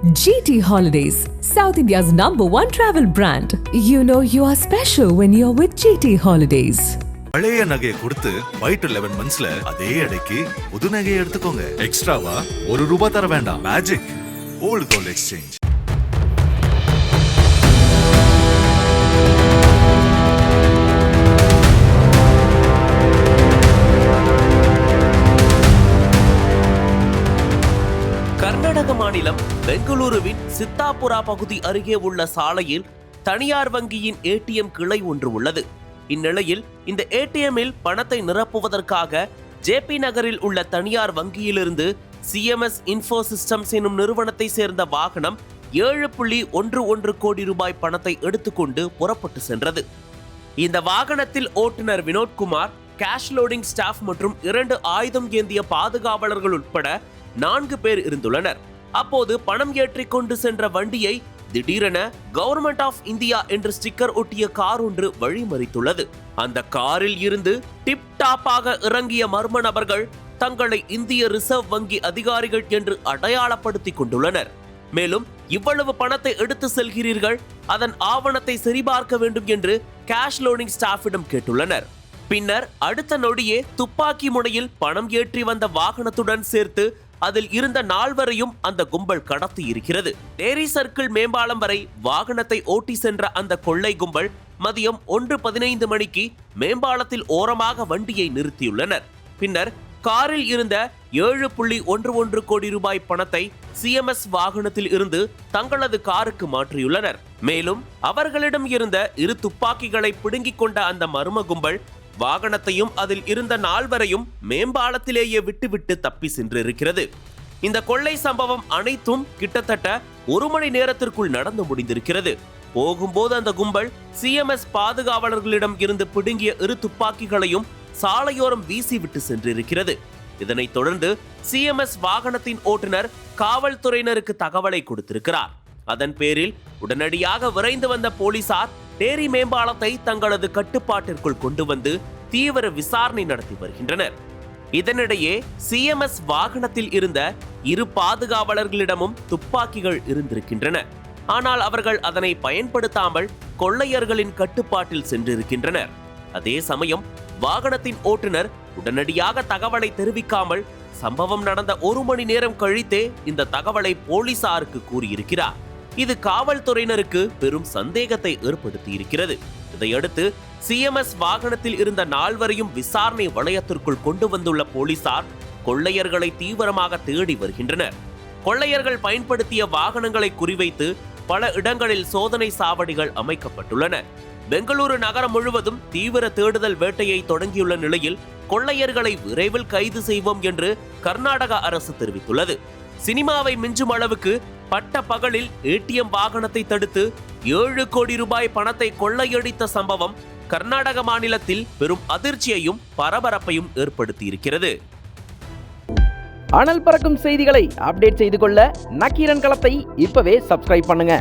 GT Holidays, South India's #1 travel brand. You know you are special when you're with GT Holidays. பழைய நகையை கொடுத்து white 11 மந்த்ஸ்ல அதே அடைக்கு புது நகையை எடுத்துக்கோங்க. எக்ஸ்ட்ராவா ₹1 தர வேண்டாம். Magic old gold exchange. Karnataka மாநிலம் பெங்களூருவின் சித்தாபுரா பகுதி அருகே உள்ள சாலையில் தனியார் வங்கியின் ஏடிஎம் கிளை ஒன்று உள்ளது. இந்நிலையில் இந்த ஏடிஎம்மில் பணத்தை நிரப்புவதற்காக ஜேபி நகரில் உள்ள தனியார் வங்கியிலிருந்து சிஎம்எஸ் இன்ஃபோ சிஸ்டம்ஸ் எனும் நிறுவனத்தை சேர்ந்த வாகனம் ₹7.11 கோடி பணத்தை எடுத்துக்கொண்டு புறப்பட்டு சென்றது. இந்த வாகனத்தில் ஓட்டுநர் வினோத்குமார், கேஷ் லோடிங் ஸ்டாஃப் மற்றும் 2 ஆயுதம் ஏந்திய பாதுகாவலர்கள் உட்பட 4 பேர் இருந்துள்ளனர். அப்போது பணம் ஏற்றிக் கொண்டு சென்ற வண்டியை திடீரென கவர்மெண்ட் ஆஃப் இந்தியா என்று ஸ்டிக்கர் ஒட்டிய கார் ஒன்று வழிமறித்துள்ளது. அந்த காரில் இருந்து டிப் டாப்பாக இறங்கிய மர்ம நபர்கள் தங்களை இந்திய ரிசர்வ் வங்கி அதிகாரிகள் என்று அடையாளப்படுத்திக் கொண்டுள்ளனர். மேலும் இவ்வளவு பணத்தை எடுத்து செல்கிறீர்கள், அதன் ஆவணத்தை சரிபார்க்க வேண்டும் என்று கேஷ் லோடிங் ஸ்டாஃபிடம் கேட்டுள்ளனர். பின்னர் அடுத்த நொடியே துப்பாக்கி முனையில் பணம் ஏற்றி வந்த வாகனத்துடன் சேர்த்து அதில் இருந்த 4 அந்த கும்பல் கடத்தி இருக்கிறது. டேரி சர்க்கிள் மேம்பாலம் வரை வாகனத்தை ஓட்டி சென்ற அந்த கொள்ளை கும்பல் மதியம் 1:15 மணிக்கு மேம்பாலத்தில் ஓரமாக வண்டியை நிறுத்தியுள்ளனர். பின்னர் காரில் இருந்த ₹7.11 கோடி பணத்தை சிஎம்எஸ் வாகனத்தில் இருந்து தங்களது காருக்கு மாற்றியுள்ளனர். மேலும் அவர்களிடம் இருந்த 2 துப்பாக்கிகளை பிடுங்கிக் கொண்ட அந்த மர்ம கும்பல் வாகனத்தையும் அதில் இருந்த 4 மேம்பாலத்திலேயே விட்டுவிட்டு தப்பி சென்றிருக்கிறது. இந்த கொள்ளை சம்பவம் அனைத்தும் கிட்டத்தட்ட 1 மணி நேரத்திற்குள் நடந்து முடிந்திருக்கிறது. போகும்போது அந்த கும்பல் சிஎம்எஸ் பாதுகாவலர்களிடம் இருந்து பிடுங்கிய 2 துப்பாக்கிகளையும் சாலையோரம் வீசிவிட்டு சென்றிருக்கிறது. இதனைத் தொடர்ந்து சிஎம்எஸ் வாகனத்தின் ஓட்டுநர் காவல்துறையினருக்கு தகவலை கொடுத்திருக்கிறார். அதன் பேரில் உடனடியாக விரைந்து வந்த போலீசார் டேரி மேம்பாலத்தை தங்களது கட்டுப்பாட்டிற்குள் கொண்டு வந்து தீவிர விசாரணை நடத்தி வருகின்றனர். இதனிடையே சிஎம்எஸ் வாகனத்தில் இருந்த 2 பாதுகாவலர்களிடமும் துப்பாக்கிகள் இருந்திருக்கின்றன. ஆனால் அவர்கள் அதனை பயன்படுத்தாமல் கொள்ளையர்களின் கட்டுப்பாட்டில் சென்றிருக்கின்றனர். அதே சமயம் வாகனத்தின் ஓட்டுநர் உடனடியாக தகவலை தெரிவிக்காமல் சம்பவம் நடந்த 1 மணி நேரம் கழித்தே இந்த தகவலை போலீசாருக்கு கூறியிருக்கிறார். இது காவல்துறையினருக்கு பெரும் சந்தேகத்தை ஏற்படுத்தி இருக்கிறது. இதையடுத்து சிஎம்எஸ் வாகனத்தில் இருந்த 4 விசாரணை வளையத்திற்குள் கொண்டு வந்துள்ள போலீசார் கொள்ளையர்களை தீவிரமாக தேடி வருகின்றனர். கொள்ளையர்கள் பயன்படுத்திய வாகனங்களை குறிவைத்து பல இடங்களில் சோதனை சாவடிகள் அமைக்கப்பட்டுள்ளன. பெங்களூரு நகரம் முழுவதும் தீவிர தேடுதல் வேட்டையை தொடங்கியுள்ள நிலையில் கொள்ளையர்களை விரைவில் கைது செய்வோம் என்று கர்நாடக அரசு தெரிவித்துள்ளது. சினிமாவை மிஞ்சும் அளவுக்கு பட்ட பகலில் ஏடிஎம் வாகனத்தை தடுத்து ₹7 கோடி பணத்தை கொள்ளையடித்த சம்பவம் கர்நாடக மாநிலத்தில் பெரும் அதிர்ச்சியையும் பரபரப்பையும் ஏற்படுத்தியிருக்கிறது. அனல் பறக்கும் செய்திகளை அப்டேட் செய்து கொள்ள நக்கீரன் களத்தை இப்பவே சப்ஸ்கிரைப் பண்ணுங்க.